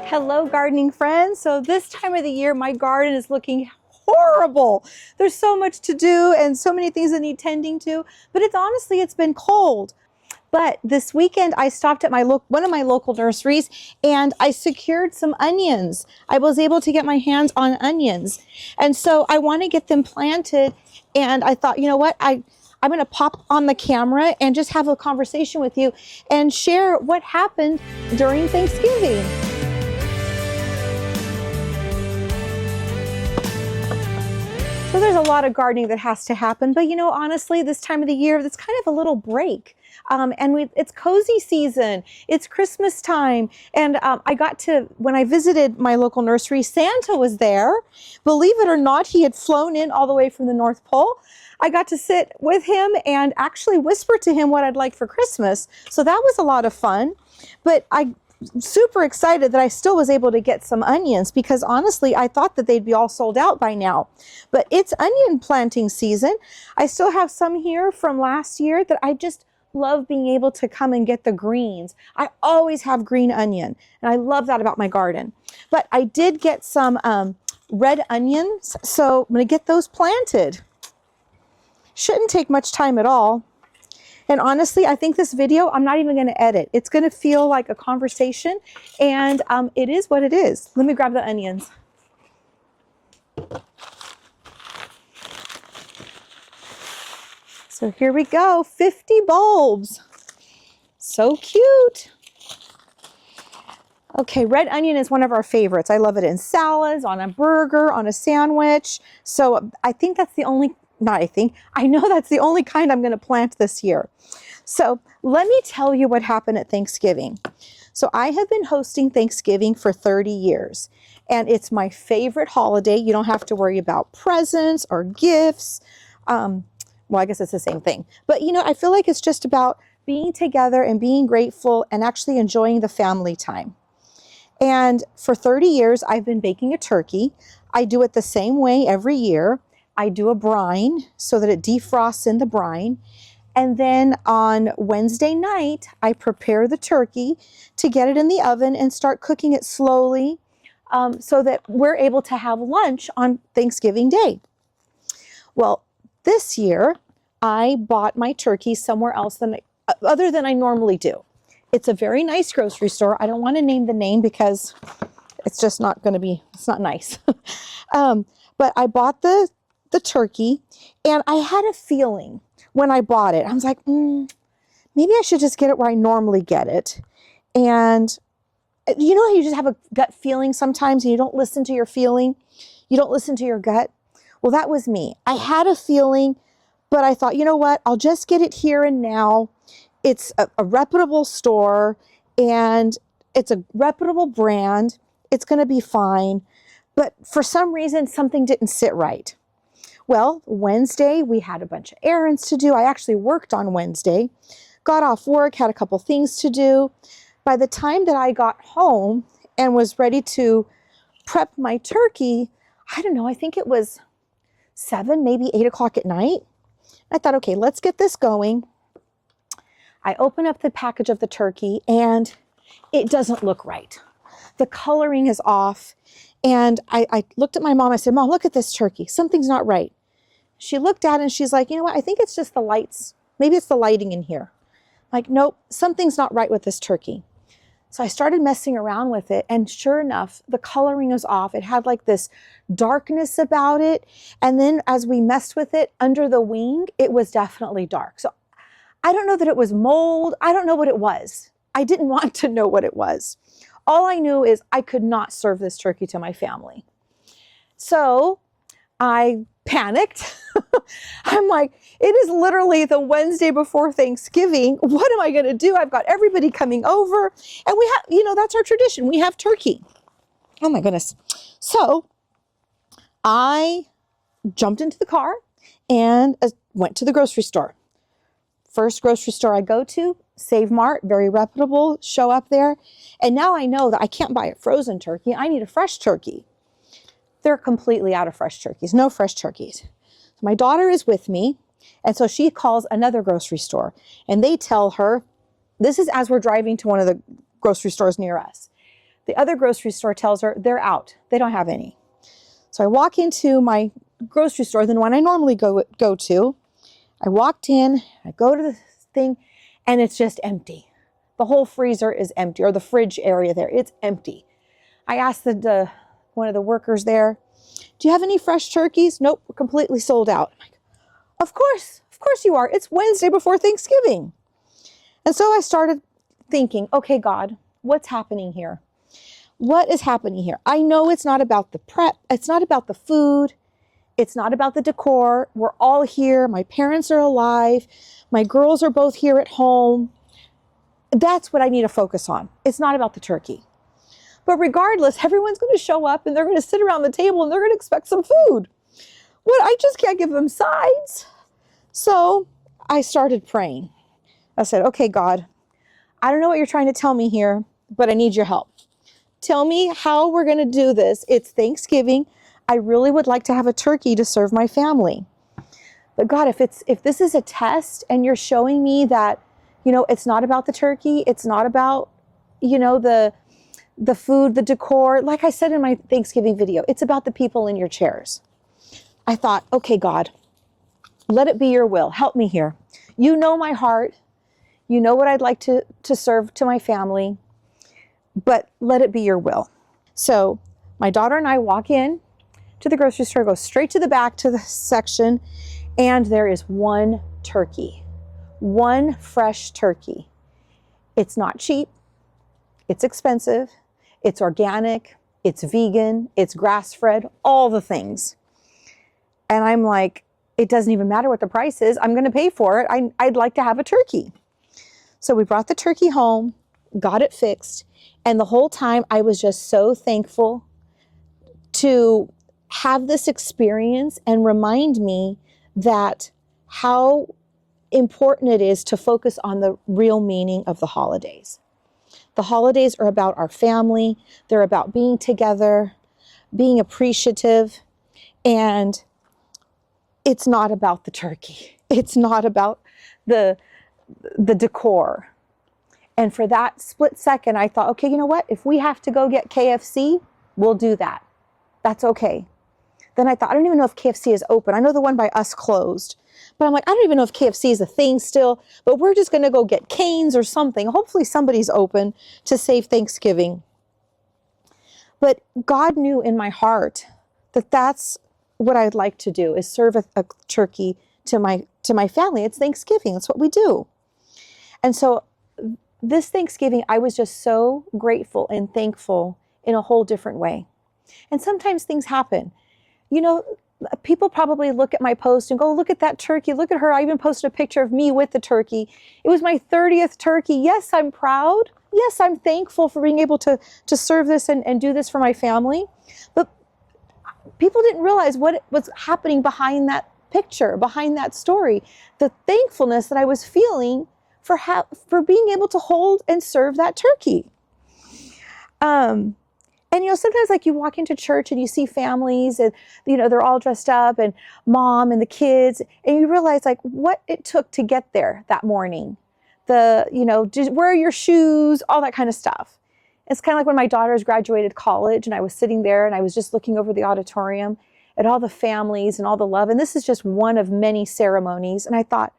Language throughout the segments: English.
Hello, gardening friends. So this time of the year, my garden is looking horrible. There's so much to do and so many things that need tending to, but it's been cold. But this weekend, I stopped at one of my local nurseries and I secured some onions. I was able to get my hands on onions. And so I want to get them planted. And I thought, you know what? I'm going to pop on the camera and just have a conversation with you and share what happened during Thanksgiving. So there's a lot of gardening that has to happen, but honestly, this time of the year, it's kind of a little break. It's cozy season, it's Christmas time. And when I visited my local nursery, Santa was there. Believe it or not, he had flown in all the way from the North Pole. I got to sit with him and actually whisper to him what I'd like for Christmas. So that was a lot of fun. But I'm super excited that I still was able to get some onions because honestly, I thought that they'd be all sold out by now. But it's onion planting season. I still have some here from last year that I just love being able to come and get the greens. I always have green onion and I love that about my garden. But I did get some red onions, so I'm going to get those planted. Shouldn't take much time at all. And honestly, I think this video, I'm not even going to edit. It's going to feel like a conversation, and it is what it is. Let me grab the onions. So here we go, 50 bulbs. So cute. Okay, red onion is one of our favorites. I love it in salads, on a burger, on a sandwich. So I think that's the only I know that's the only kind I'm going to plant this year. So let me tell you what happened at Thanksgiving. So I have been hosting Thanksgiving for 30 years, and it's my favorite holiday. You don't have to worry about presents or gifts. Well, I guess it's the same thing. But I feel like it's just about being together and being grateful and actually enjoying the family time. And for 30 years, I've been baking a turkey. I do it the same way every year. I do a brine so that it defrosts in the brine. And then on Wednesday night, I prepare the turkey to get it in the oven and start cooking it slowly so that we're able to have lunch on Thanksgiving Day. Well, this year, I bought my turkey somewhere else other than I normally do. It's a very nice grocery store. I don't want to name the name because it's just not going to be, it's not nice. But I bought the turkey, and I had a feeling when I bought it. I was like, maybe I should just get it where I normally get it. And you know how you just have a gut feeling sometimes and you don't listen to your feeling? You don't listen to your gut? Well, that was me. I had a feeling, but I thought, you know what? I'll just get it here and now. It's a reputable store and it's a reputable brand. It's going to be fine. But for some reason, something didn't sit right. Well, Wednesday, we had a bunch of errands to do. I actually worked on Wednesday, got off work, had a couple things to do. By the time that I got home and was ready to prep my turkey, I don't know, I think it was 7, maybe 8 o'clock at night. I thought, okay, let's get this going. I open up the package of the turkey and it doesn't look right. The coloring is off. And I looked at my mom. I said, Mom, look at this turkey. Something's not right. She looked at it and she's like, you know what? I think it's just the lights. Maybe it's the lighting in here. I'm like, nope, something's not right with this turkey. So I started messing around with it. And sure enough, the coloring was off. It had like this darkness about it. And then as we messed with it under the wing, it was definitely dark. So I don't know that it was mold. I don't know what it was. I didn't want to know what it was. All I knew is I could not serve this turkey to my family. So I panicked. I'm like, it is literally the Wednesday before Thanksgiving. What am I going to do? I've got everybody coming over and we have, that's our tradition. We have turkey. Oh my goodness. So I jumped into the car and went to the grocery store. First grocery store I go to, Save Mart, very reputable, show up there. And now I know that I can't buy a frozen turkey. I need a fresh turkey. They're completely out of fresh turkeys, no fresh turkeys. So my daughter is with me, and so she calls another grocery store, and they tell her, this is as we're driving to one of the grocery stores near us. The other grocery store tells her they're out. They don't have any. So I walk into my grocery store, the one I normally go to. I walked in, I go to the thing, and it's just empty. The whole freezer is empty, or the fridge area there, it's empty. I asked one of the workers there, do you have any fresh turkeys? Nope, we're completely sold out. I'm like, of course you are. It's Wednesday before Thanksgiving. And so I started thinking, okay, God, what's happening here? What is happening here? I know it's not about the prep. It's not about the food. It's not about the decor. We're all here. My parents are alive. My girls are both here at home. That's what I need to focus on. It's not about the turkey. But regardless, everyone's going to show up and they're going to sit around the table and they're going to expect some food. What? I just can't give them sides. So I started praying. I said, okay, God, I don't know what you're trying to tell me here, but I need your help. Tell me how we're going to do this. It's Thanksgiving. I really would like to have a turkey to serve my family. But God, if this is a test and you're showing me that, it's not about the turkey, it's not about, the food, the decor, like I said in my Thanksgiving video, it's about the people in your chairs. I thought, okay, God, let it be your will. Help me here. You know my heart. You know what I'd like to serve to my family, but let it be your will. So my daughter and I walk in to the grocery store, go straight to the back to the section, and there is one turkey, one fresh turkey. It's not cheap. It's expensive. It's organic. It's vegan. It's grass-fed, all the things. And I'm like, it doesn't even matter what the price is. I'm going to pay for it. I'd like to have a turkey. So we brought the turkey home, got it fixed. And the whole time I was just so thankful to have this experience and remind me that how important it is to focus on the real meaning of the holidays. The holidays are about our family. They're about being together, being appreciative, and it's not about the turkey. It's not about the decor. And for that split second, I thought, okay, you know what? If we have to go get KFC, we'll do that. That's okay. Then I thought, I don't even know if KFC is open. I know the one by us closed. But I'm like, I don't even know if KFC is a thing still, but we're just going to go get Cane's or something. Hopefully somebody's open to save Thanksgiving. But God knew in my heart that that's what I'd like to do, is serve a turkey to my family. It's Thanksgiving. That's what we do. And so this Thanksgiving, I was just so grateful and thankful in a whole different way. And sometimes things happen. People probably look at my post and go, look at that turkey, look at her. I even posted a picture of me with the turkey. It was my 30th turkey. Yes, I'm proud. Yes, I'm thankful for being able to serve this and do this for my family. But people didn't realize what was happening behind that picture, behind that story, the thankfulness that I was feeling for being able to hold and serve that turkey. And, sometimes like you walk into church and you see families and, they're all dressed up and mom and the kids, and you realize like what it took to get there that morning. Where are your shoes, all that kind of stuff. It's kind of like when my daughters graduated college and I was sitting there and I was just looking over the auditorium at all the families and all the love. And this is just one of many ceremonies. And I thought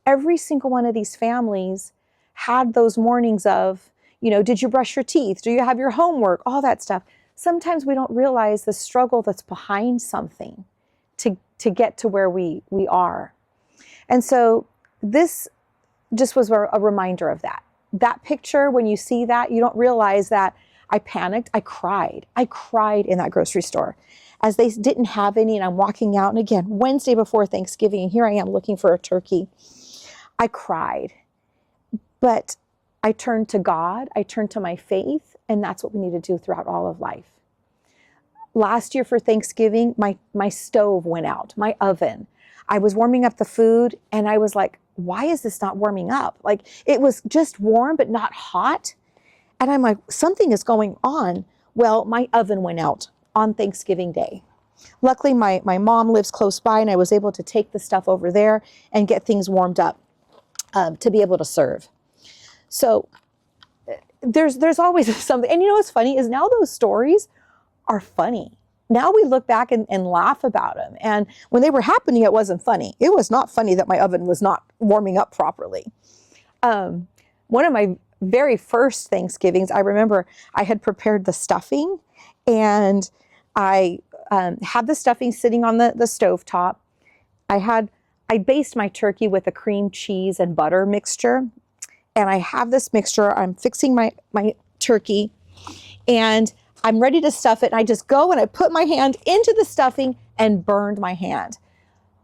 every single one of these families had those mornings of, did you brush your teeth? Do you have your homework? All that stuff. Sometimes we don't realize the struggle that's behind something to get to where we are. And so this just was a reminder of that. That picture, when you see that, you don't realize that I panicked. I cried. I cried in that grocery store as they didn't have any. And I'm walking out. And again, Wednesday before Thanksgiving, and here I am looking for a turkey. I cried. But I turned to God, I turned to my faith, and that's what we need to do throughout all of life. Last year for Thanksgiving, my stove went out, my oven. I was warming up the food, and I was like, why is this not warming up? Like, it was just warm, but not hot. And I'm like, something is going on. Well, my oven went out on Thanksgiving Day. Luckily, my mom lives close by, and I was able to take the stuff over there and get things warmed up to be able to serve. So there's always something. And you know what's funny is now those stories are funny. Now we look back and laugh about them. And when they were happening, it wasn't funny. It was not funny that my oven was not warming up properly. One of my very first Thanksgivings, I remember I had prepared the stuffing, and I had the stuffing sitting on the stovetop. I based my turkey with a cream cheese and butter mixture. And I have this mixture. I'm fixing my turkey, and I'm ready to stuff it. And I just go and I put my hand into the stuffing and burned my hand.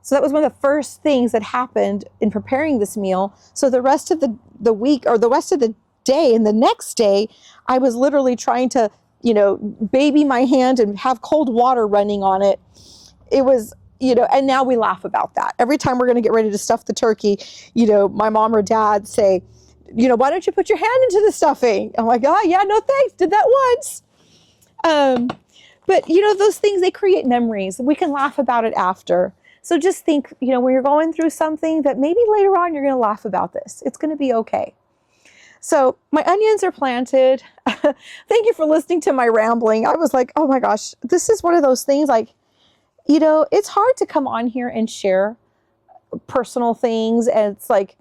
So that was one of the first things that happened in preparing this meal. So the rest of the week, or the rest of the day and the next day, I was literally trying to, baby my hand and have cold water running on it. It was, and now we laugh about that. Every time we're going to get ready to stuff the turkey, my mom or dad say, why don't you put your hand into the stuffing? I'm like, oh yeah, no thanks. Did that once. But those things, they create memories. We can laugh about it after. So just think, when you're going through something, that maybe later on you're going to laugh about this. It's going to be okay. So my onions are planted. Thank you for listening to my rambling. I was like, oh my gosh, this is one of those things, like, it's hard to come on here and share personal things. And it's like,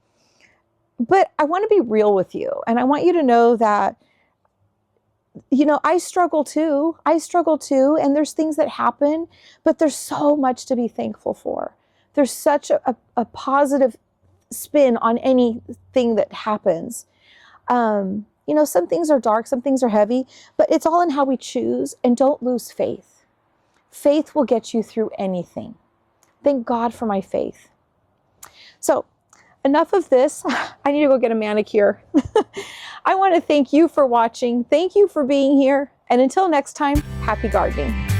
but I want to be real with you. And I want you to know that, I struggle too. And there's things that happen, but there's so much to be thankful for. There's such a positive spin on anything that happens. Some things are dark, some things are heavy, but it's all in how we choose. And don't lose faith. Faith will get you through anything. Thank God for my faith. So enough of this. I need to go get a manicure. I want to thank you for watching. Thank you for being here. And until next time, happy gardening.